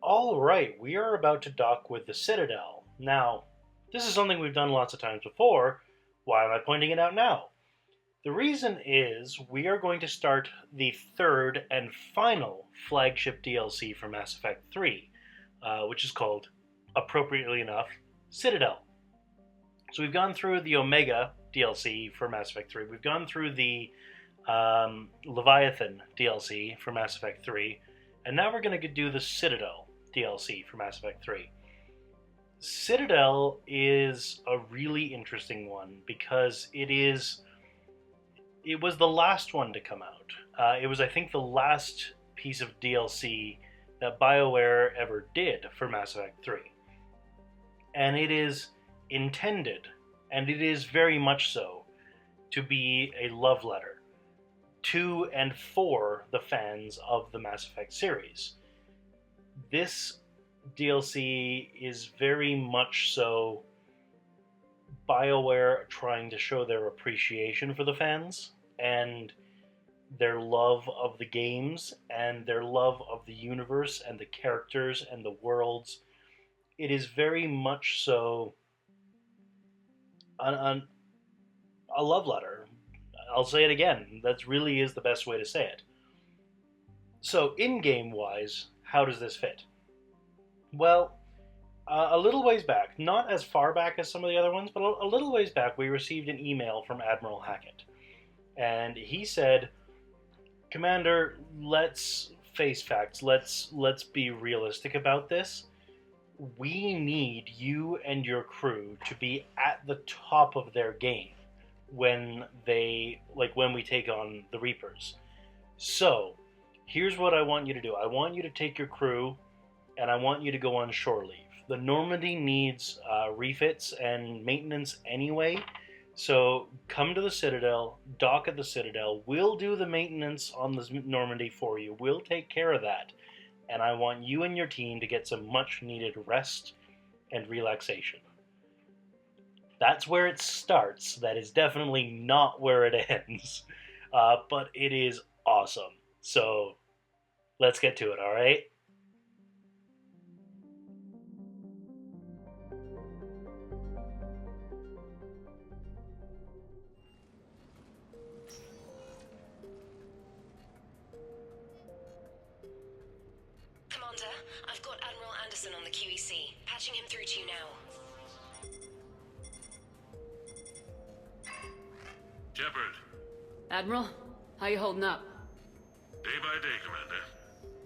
All right, we are about to dock with the Citadel. Now, this is something we've done lots of times before. Why am I pointing it out now? The reason is we are going to start the third and final flagship DLC for Mass Effect 3, which is called, appropriately enough, Citadel. So we've gone through the Omega DLC for Mass Effect 3, we've gone through the Leviathan DLC for Mass Effect 3, and now we're going to do the Citadel DLC for Mass Effect 3. Citadel is a really interesting one because it was the last one to come out. It was, I think, the last piece of DLC that BioWare ever did for Mass Effect 3. And it is intended, and it is very much so, to be a love letter to and for the fans of the Mass Effect series. This DLC is very much so BioWare trying to show their appreciation for the fans and their love of the games and their love of the universe and the characters and the worlds. It is very much so a love letter. I'll say it again. That really is the best way to say it. So, in-game wise, how does this fit? Well, a little ways back, not as far back as some of the other ones, but a little ways back, we received an email from Admiral Hackett. And he said, Commander, let's face facts. Let's be realistic about this. We need you and your crew to be at the top of their game when we take on the Reapers. So, here's what I want you to do. I want you to take your crew, and I want you to go on shore leave. The Normandy needs refits and maintenance anyway, so come to the Citadel, dock at the Citadel. We'll do the maintenance on the Normandy for you. We'll take care of that. And I want you and your team to get some much-needed rest and relaxation. That's where it starts. That is definitely not where it ends. But it is awesome. So, let's get to it, alright? Commander, I've got Admiral Anderson on the QEC. Patching him through to you now. Shepard. Admiral, how you holding up? Day by day, Commander.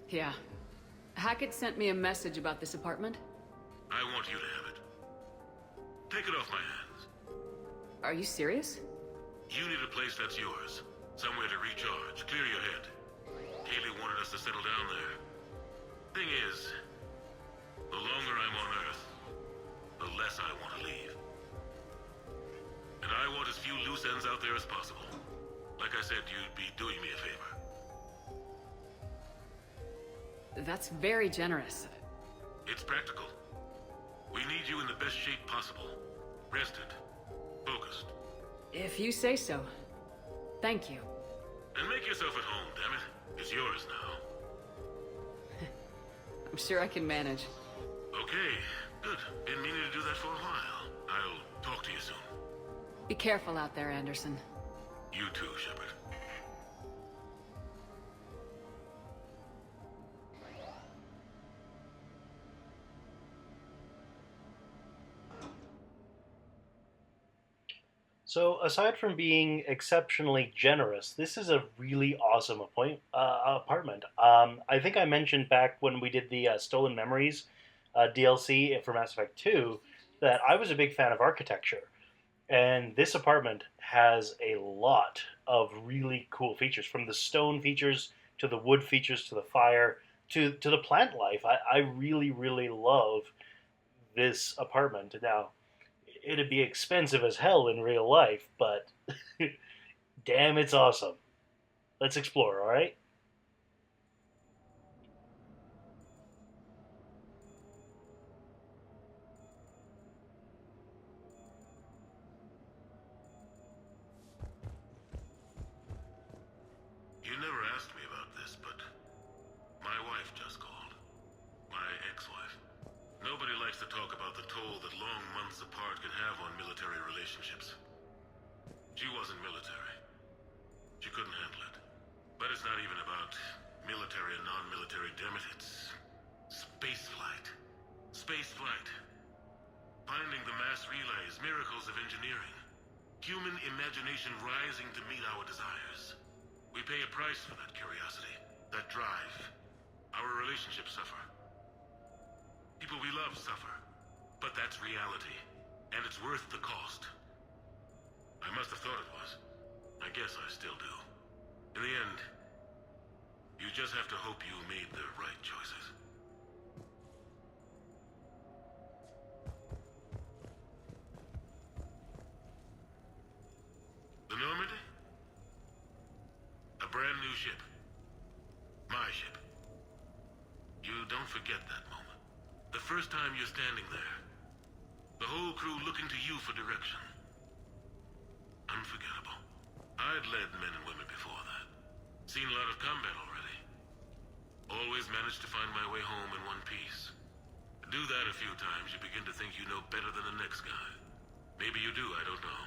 Yeah. Hackett sent me a message about this apartment. I want you to have it. Take it off my hands. Are you serious? You need a place that's yours. Somewhere to recharge, clear your head. Haley wanted us to settle down there. Thing is, the longer I'm on Earth, the less I want to leave. And I want as few loose ends out there as possible. Like I said, you'd be doing me a favor. That's very generous. It's practical. We need you in the best shape possible. Rested. Focused. If you say so. Thank you. And make yourself at home, damn it. It's yours now. I'm sure I can manage. Okay, good. Been meaning to do that for a while. I'll talk to you soon. Be careful out there, Anderson. You too, Shepard. So, aside from being exceptionally generous, this is a really awesome apartment. I think I mentioned back when we did the Stolen Memories DLC for Mass Effect 2 that I was a big fan of architecture. And this apartment has a lot of really cool features, from the stone features to the wood features to the fire to the plant life. I really, really love this apartment. Now, it'd be expensive as hell in real life, but damn, it's awesome. Let's explore, alright? You never asked me about this, but my wife just called. My to talk about the toll that long months apart can have on military relationships. She wasn't military. She couldn't handle it. But it's not even about military and non-military, damn it. It's spaceflight. Spaceflight. Finding the mass relays, miracles of engineering. Human imagination rising to meet our desires. We pay a price for that curiosity, that drive. Our relationships suffer. People we love suffer. But that's reality. And it's worth the cost. I must have thought it was. I guess I still do. In the end, you just have to hope you made the right choices. The Normandy? A brand new ship. My ship. You don't forget that moment. The first time you're standing there. The whole crew looking to you for direction. Unforgettable. I'd led men and women before that. Seen a lot of combat already. Always managed to find my way home in one piece. Do that a few times, you begin to think you know better than the next guy. Maybe you do, I don't know.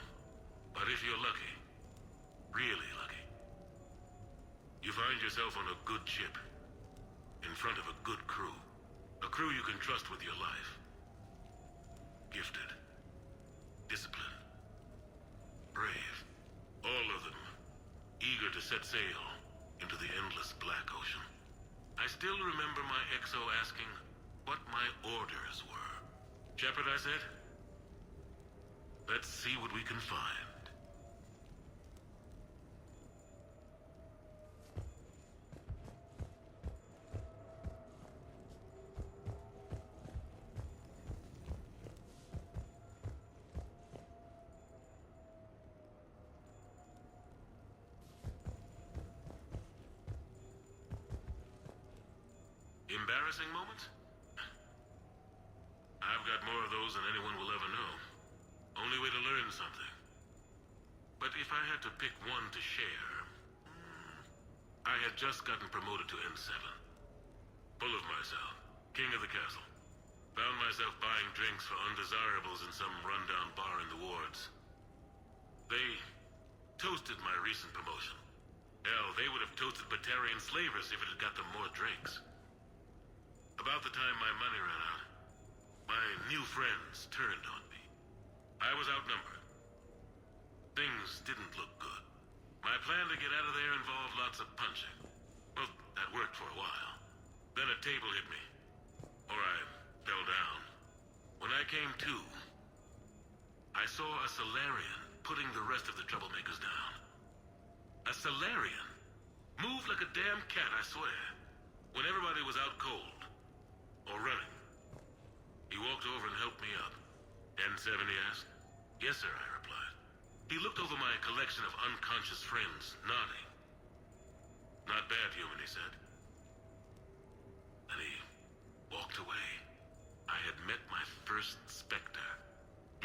But if you're lucky, really lucky, you find yourself on a good ship, in front of a good crew. A crew you can trust with your life. Gifted. Disciplined. Brave. All of them. Eager to set sail into the endless black ocean. I still remember my XO asking what my orders were. Shepard, I said. Let's see what we can find. Embarrassing moments? I've got more of those than anyone will ever know. Only way to learn something. But if I had to pick one to share... I had just gotten promoted to N7. Full of myself. King of the castle. Found myself buying drinks for undesirables in some rundown bar in the wards. They toasted my recent promotion. Hell, they would have toasted Batarian slavers if it had got them more drinks. About the time my money ran out, my new friends turned on me. I was outnumbered. Things didn't look good. My plan to get out of there involved lots of punching. Well, that worked for a while. Then a table hit me. Or I fell down. When I came to, I saw a Solarian putting the rest of the troublemakers down. A Solarian? Moved like a damn cat, I swear. When everybody was out cold. Or running. He walked over and helped me up. N7, he asked. Yes, sir, I replied. He looked over my collection of unconscious friends, nodding. Not bad, human, he said. Then he walked away. I had met my first Spectre.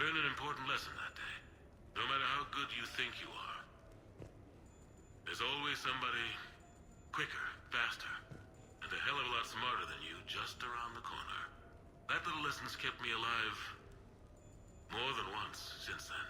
Learned an important lesson that day. No matter how good you think you are, there's always somebody quicker, faster, and a hell of a lot smarter than you just around the corner. That little lesson's kept me alive more than once since then.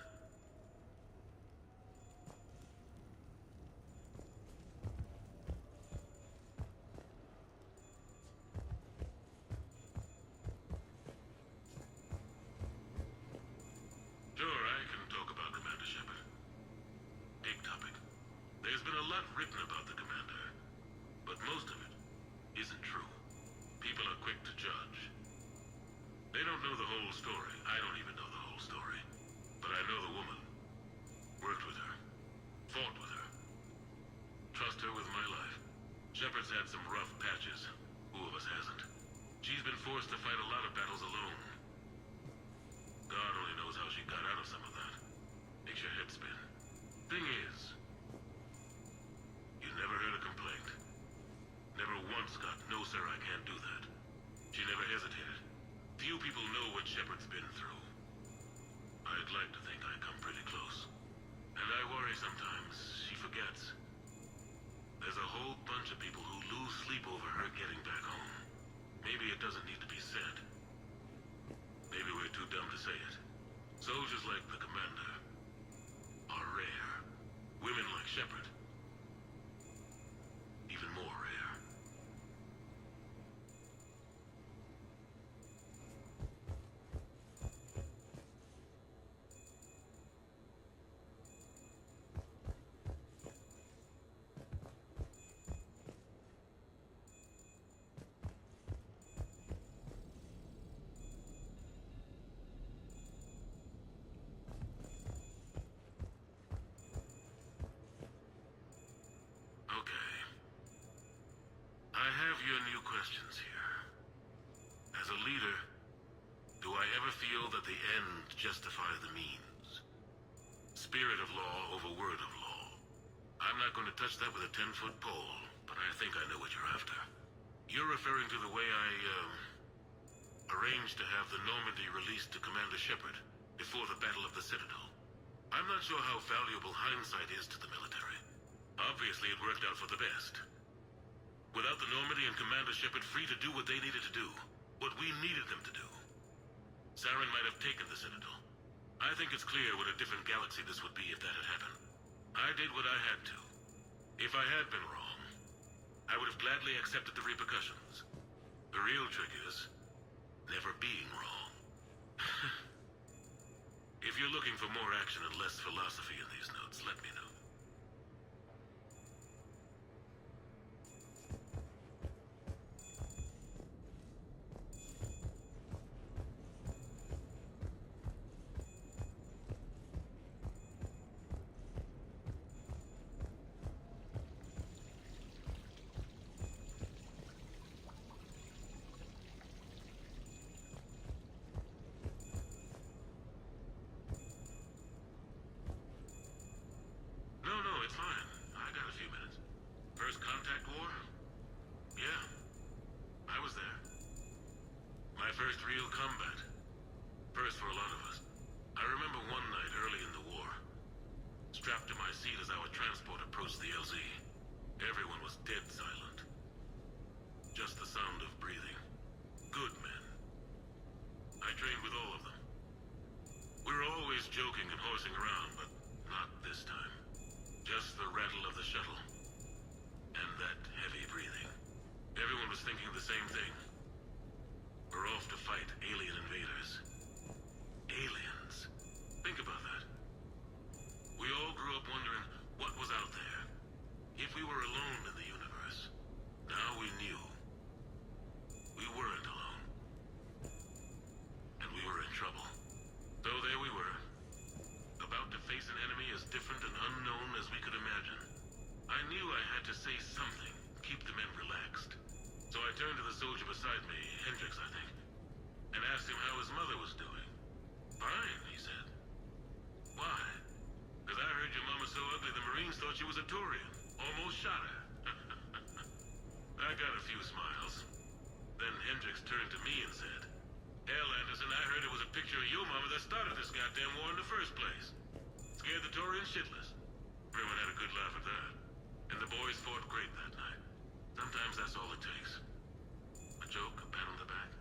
Sure, I can talk about Commander Shepard. Big topic. There's been a lot written about the Commander, but most of it isn't true. People are quick to judge. They don't know the whole story. I don't even know the whole story. But I know the woman. Worked with her. Fought with her. Trust her with my life. Shepard's had some rough patches. Who of us hasn't? She's been forced to fight a lot of battles alone. God only knows how she got out of some of that. Makes your head spin. Thing is, you never heard a complaint. Never once got, no sir, I can't do that. She never hesitated. Few people know what Shepard's been through. I'd like to think I come pretty close. And I worry sometimes she forgets. There's a whole bunch of people who lose sleep over her getting back home. Maybe it doesn't need to be said. never feel that the end justifies the means. Spirit of law over word of law. I'm not going to touch that with a 10-foot pole, but I think I know what you're after. You're referring to the way I, arranged to have the Normandy released to Commander Shepard before the Battle of the Citadel. I'm not sure how valuable hindsight is to the military. Obviously, it worked out for the best. Without the Normandy and Commander Shepard free to do what they needed to do, what we needed them to do, Saren might have taken the Citadel. I think it's clear what a different galaxy this would be if that had happened. I did what I had to. If I had been wrong, I would have gladly accepted the repercussions. The real trick is never being wrong. If you're looking for more action and less philosophy in these notes, let me know. No, it's fine. I got a few minutes. First contact war? Yeah. I was there. My first real combat. First for a lot of us. I remember one night early in the war. Strapped to my seat as our transport approached the LZ. Everyone was dead silent. Just the sound of breathing. Good men. I trained with all of them. We were always joking and horsing around, but not this time. Just the rattle of the shuttle. And that heavy breathing. Everyone was thinking the same thing. We're off to fight alien invaders. Aliens. Think about that. We all grew up wondering what was out there. If we were alone in the universe. Now we knew. We weren't alone. And we were in trouble. So there we were. About to face an enemy as different and unknown as we could imagine. I knew I had to say something, keep the men relaxed. So I turned to the soldier beside me, Hendricks, I think, and asked him how his mother was doing. Fine, he said. Why? Because I heard your mama's so ugly the Marines thought she was a Turian. Almost shot her. I got a few smiles. Then Hendricks turned to me and said, "Hell, Anderson, I heard it was a picture of your mama that started this goddamn war in the first place. Scared the Taurians shitless." Everyone had a good laugh at that. And the boys fought great that night. Sometimes that's all it takes. A joke, a pat on the back.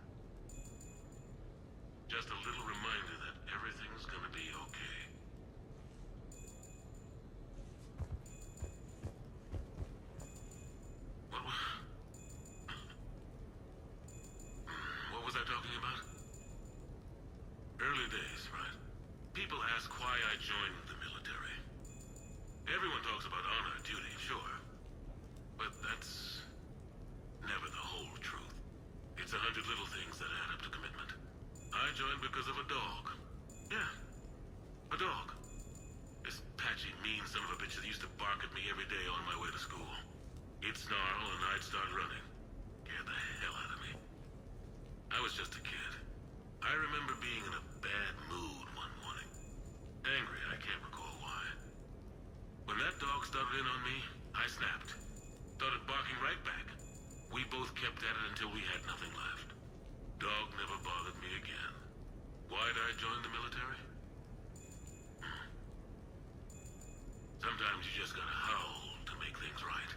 Just a little reminder that everything's gonna be okay. What was I talking about? Early days, right? People ask why I joined the military. Everyone talks about honor, duty, sure. But that's never the whole truth. It's 100 little things that add up to commitment. I joined because of a dog. Yeah, a dog. This patchy, mean son of a bitch that used to bark at me every day on my way to school. He'd snarl and I'd start running. Scared the hell out of me. I was just a kid. I remember being in a bad mood one morning. Angry, I can't recall why. When that dog started in on me, I snapped. Started barking right back. We both kept at it until we had nothing left. Dog never bothered me again. Why'd I join the military? Sometimes you just gotta howl to make things right.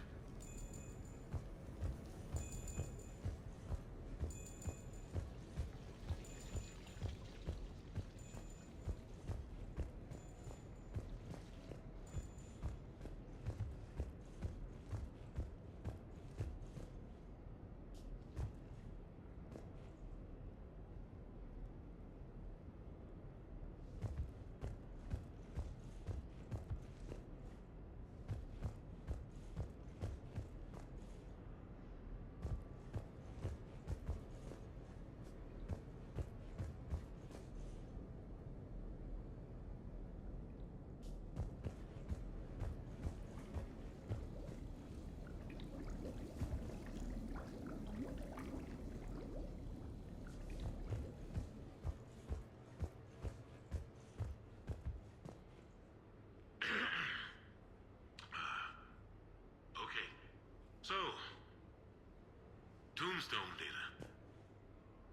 Tombstone data.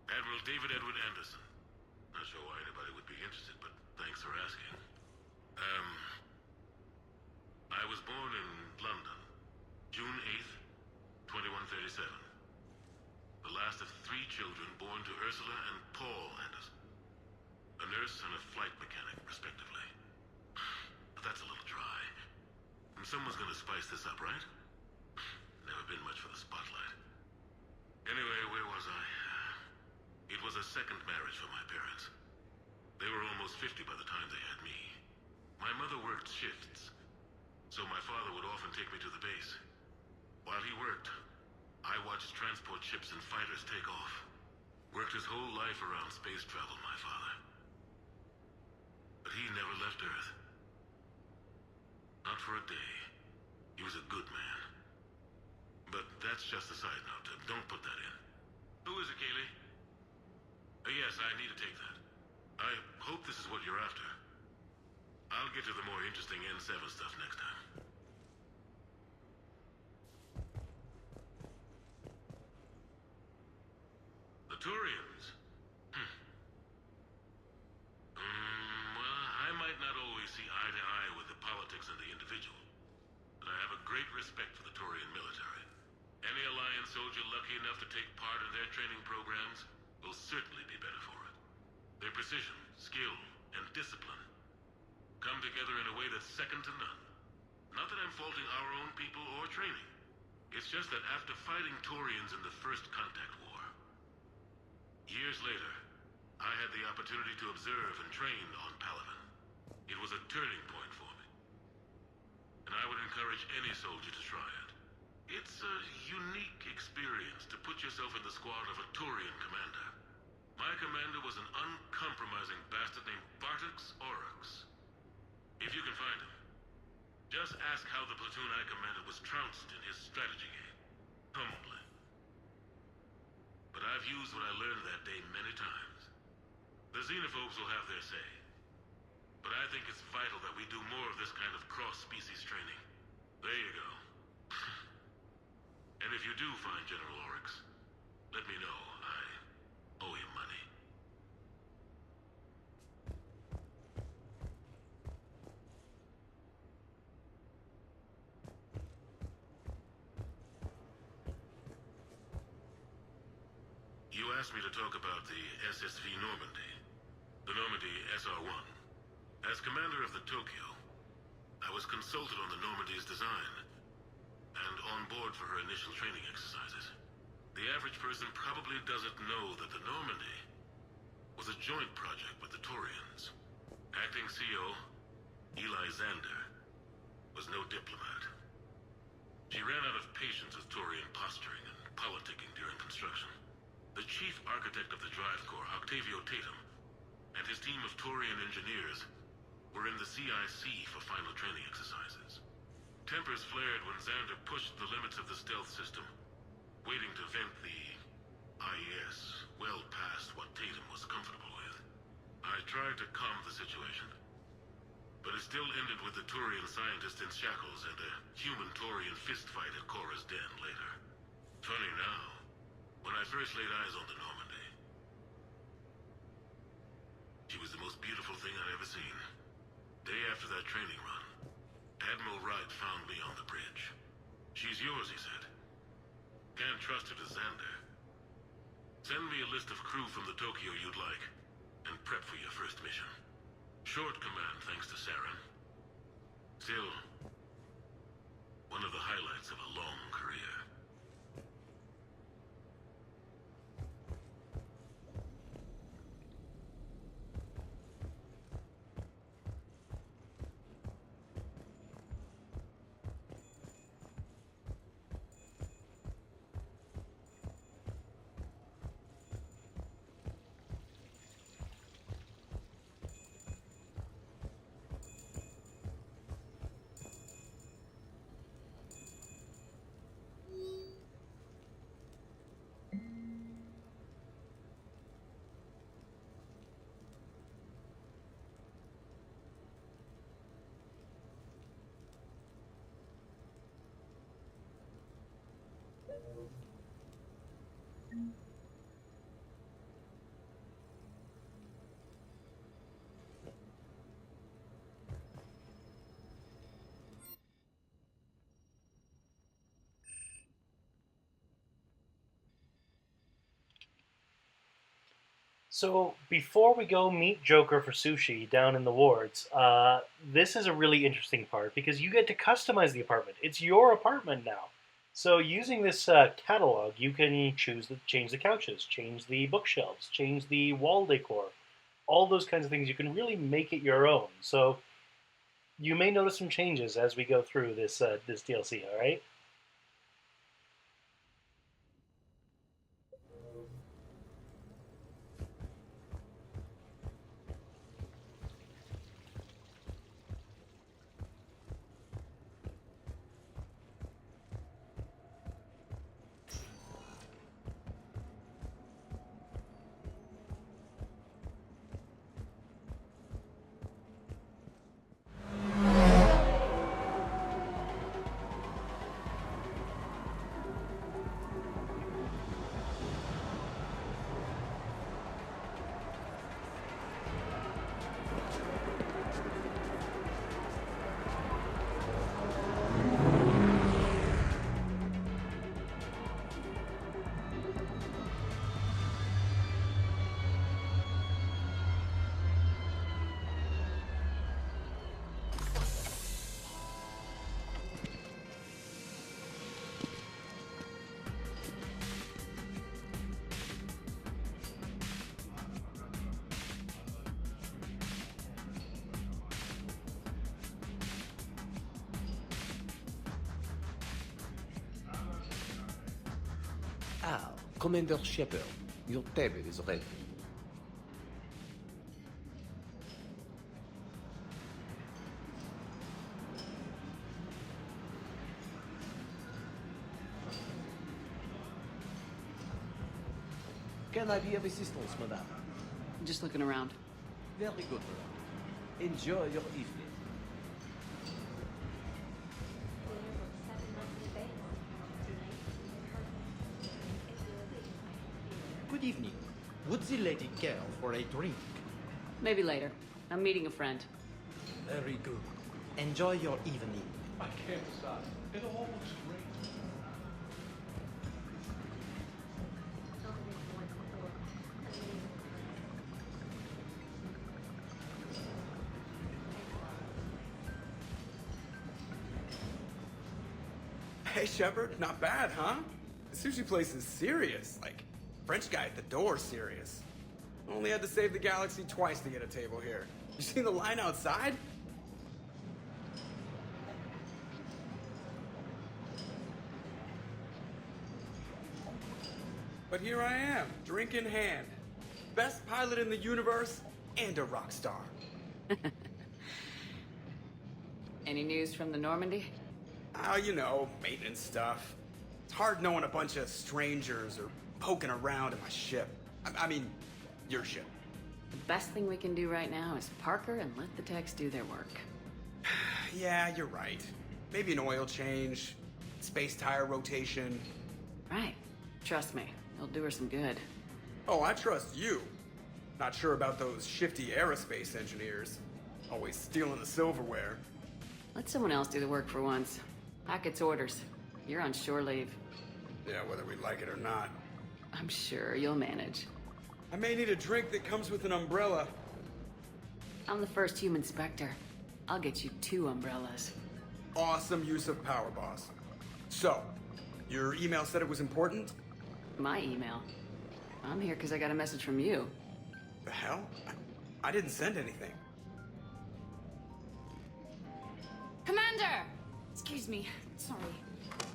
Admiral David Edward Anderson. Not sure why anybody would be interested, but thanks for asking. I was born in London, June 8th, 2137. The last of 3 children born to Ursula and Paul Anderson. A nurse and a flight mechanic, respectively. But that's a little dry. And someone's gonna spice this up, right? Never been much for the spotlight. Anyway, where was I? It was a second marriage for my parents. They were almost 50 by the time they had me. My mother worked shifts, so my father would often take me to the base. While he worked, I watched transport ships and fighters take off. Worked his whole life around space travel, my father. But he never left Earth. Not for a day. He was a good man. But that's just a side note. Don't put that in. Who is it, Kaylee? Yes, I need to take that. I hope this is what you're after. I'll get to the more interesting N7 stuff next time. The Turians? Well, I might not always see eye to eye with the politics and the individual, but I have a great respect for the Turian military. Any Alliance soldier lucky enough to take part in their training programs will certainly be better for it. Their precision, skill, and discipline come together in a way that's second to none. Not that I'm faulting our own people or training. It's just that after fighting Turians in the First Contact War, years later, I had the opportunity to observe and train on Palaven. It was a turning point for me. And I would encourage any soldier to try it. It's a unique experience to put yourself in the squad of a Turian commander. My commander was an uncompromising bastard named Bartix Oryx. If you can find him, just ask how the platoon I commanded was trounced in his strategy game. Humbly. But I've used what I learned that day many times. The xenophobes will have their say. But I think it's vital that we do more of this kind of cross-species training. There you go. And if you do find General Oryx, let me know. I owe him money. You asked me to talk about the SSV Normandy. The Normandy SR-1. As commander of the Tokyo, I was consulted on the Normandy's design and on board for her initial training exercises. The average person probably doesn't know that the Normandy was a joint project with the Turians. Acting CO, Eli Xander, was no diplomat. She ran out of patience with Turian posturing and politicking during construction. The chief architect of the Drive Corps, Octavio Tatum, and his team of Turian engineers were in the CIC for final training exercises. Tempers flared when Xander pushed the limits of the stealth system, waiting to vent the IES well past what Tatum was comfortable with. I tried to calm the situation, but it still ended with the Turian scientist in shackles and a human Turian fistfight at Cora's den later. Funny now, when I first laid eyes on the Normandy, she was the most beautiful thing I'd ever seen. Day after that training run, Admiral Wright found me on the bridge. She's yours, he said. Can't trust her to Xander. Send me a list of crew from the Tokyo you'd like, and prep for your first mission. Short command thanks to Saren. Still, one of the highlights of a long career. So before we go meet Joker for sushi down in the wards, this is a really interesting part because you get to customize the apartment. It's your apartment now. So using this catalog, you can change the couches, change the bookshelves, change the wall decor, all those kinds of things. You can really make it your own. So you may notice some changes as we go through this DLC. All right. Ah, Commander Shepard, your table is ready. Can I be of assistance, madame? Just looking around. Very good, madame. Enjoy your evening. Good evening. Would the lady care for a drink? Maybe later. I'm meeting a friend. Very good. Enjoy your evening. I can't decide. It all looks great. Hey, Shepard, not bad, huh? The sushi place is serious. Like, French guy at the door serious. Only had to save the galaxy twice to get a table here. You seen the line outside? But here I am, drink in hand. Best pilot in the universe and a rock star. Any news from the Normandy? Oh, you know, maintenance stuff. It's hard knowing a bunch of strangers or poking around in my ship. I mean, your ship. The best thing we can do right now is Parker and let the techs do their work. Yeah, you're right. Maybe an oil change, space tire rotation. Right. Trust me, it'll do her some good. Oh, I trust you. Not sure about those shifty aerospace engineers. Always stealing the silverware. Let someone else do the work for once. Hackett's orders. You're on shore leave. Yeah, whether we like it or not. I'm sure you'll manage. I may need a drink that comes with an umbrella. I'm the first human Spectre. I'll get you 2 umbrellas. Awesome use of power, boss. So, your email said it was important? My email. I'm here because I got a message from you. The hell? I didn't send anything. Commander! Excuse me. Sorry.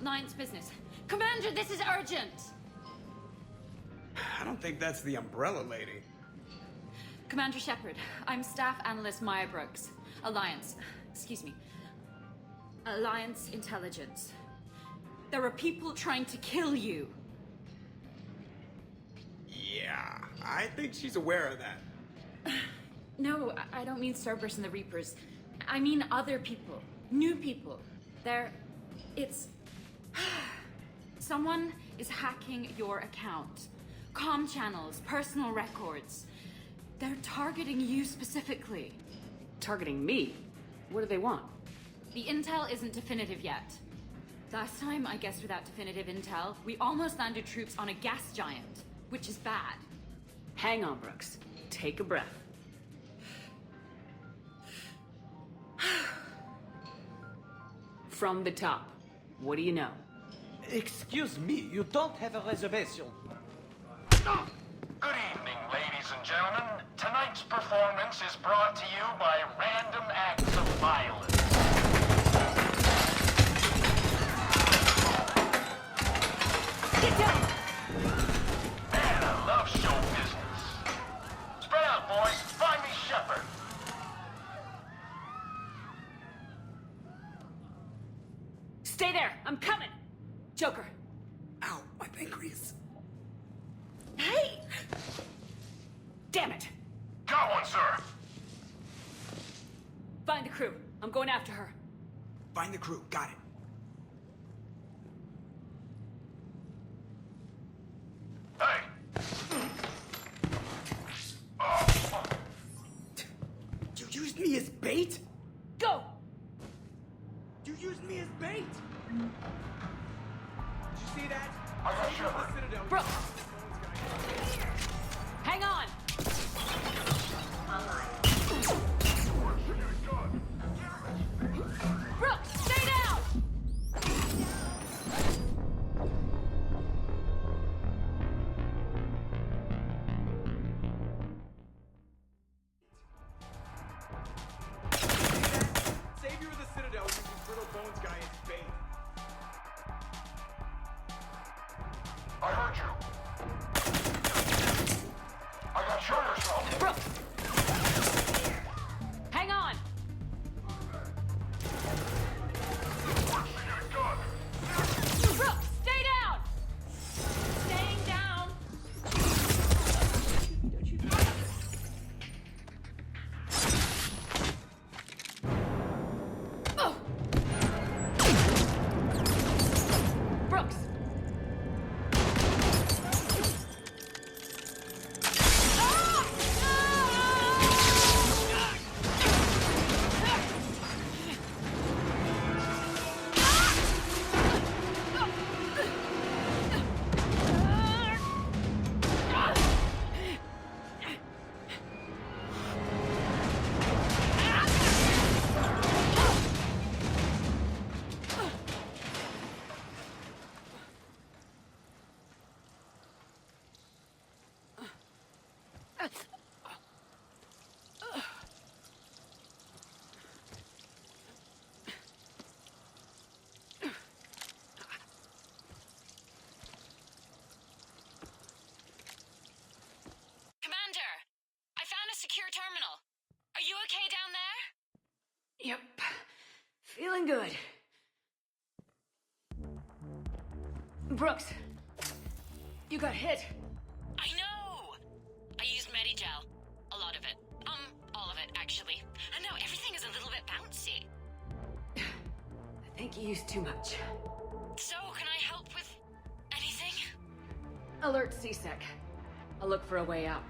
Alliance business. Commander, this is urgent! I don't think that's the umbrella lady. Commander Shepard, I'm Staff Analyst Maya Brooks. Alliance. Excuse me. Alliance Intelligence. There are people trying to kill you. Yeah, I think she's aware of that. No, I don't mean Cerberus and the Reapers. I mean other people. New people. It's... Someone is hacking your account. Comm channels, personal records. They're targeting you specifically. Targeting me? What do they want? The intel isn't definitive yet. Last time, I guess without definitive intel, we almost landed troops on a gas giant, which is bad. Hang on, Brooks. Take a breath. From the top, what do you know? Excuse me, you don't have a reservation. Good evening, ladies and gentlemen. Tonight's performance is brought to you by random acts of violence. Get down! Man, I love show business. Spread out, boys. Find me Shepard. Stay there! I'm coming! Joker! Ow, my pancreas. Hey! Damn it! Got one, sir. Find the crew. I'm going after her. Find the crew. Got it. Hey. You used me as bait? Go! You used me as bait? Did you see that? I got Shepard. Citadel. Brooks! Hang on! Brooks, stay down! Savior of the Citadel uses Brittle Bones guy as bait. I heard you. I got sugar smoke. Brooks! Hang on! Brooks, stay down! Staying down! Oh! Brooks! Commander, I found a secure terminal. Are you okay down there? Yep. Feeling good. Brooks, you got hit. I know! I used Medigel. A lot of it. All of it, actually. And now everything is a little bit bouncy. I think you used too much. So, can I help with anything? Alert CSEC. I'll look for a way out.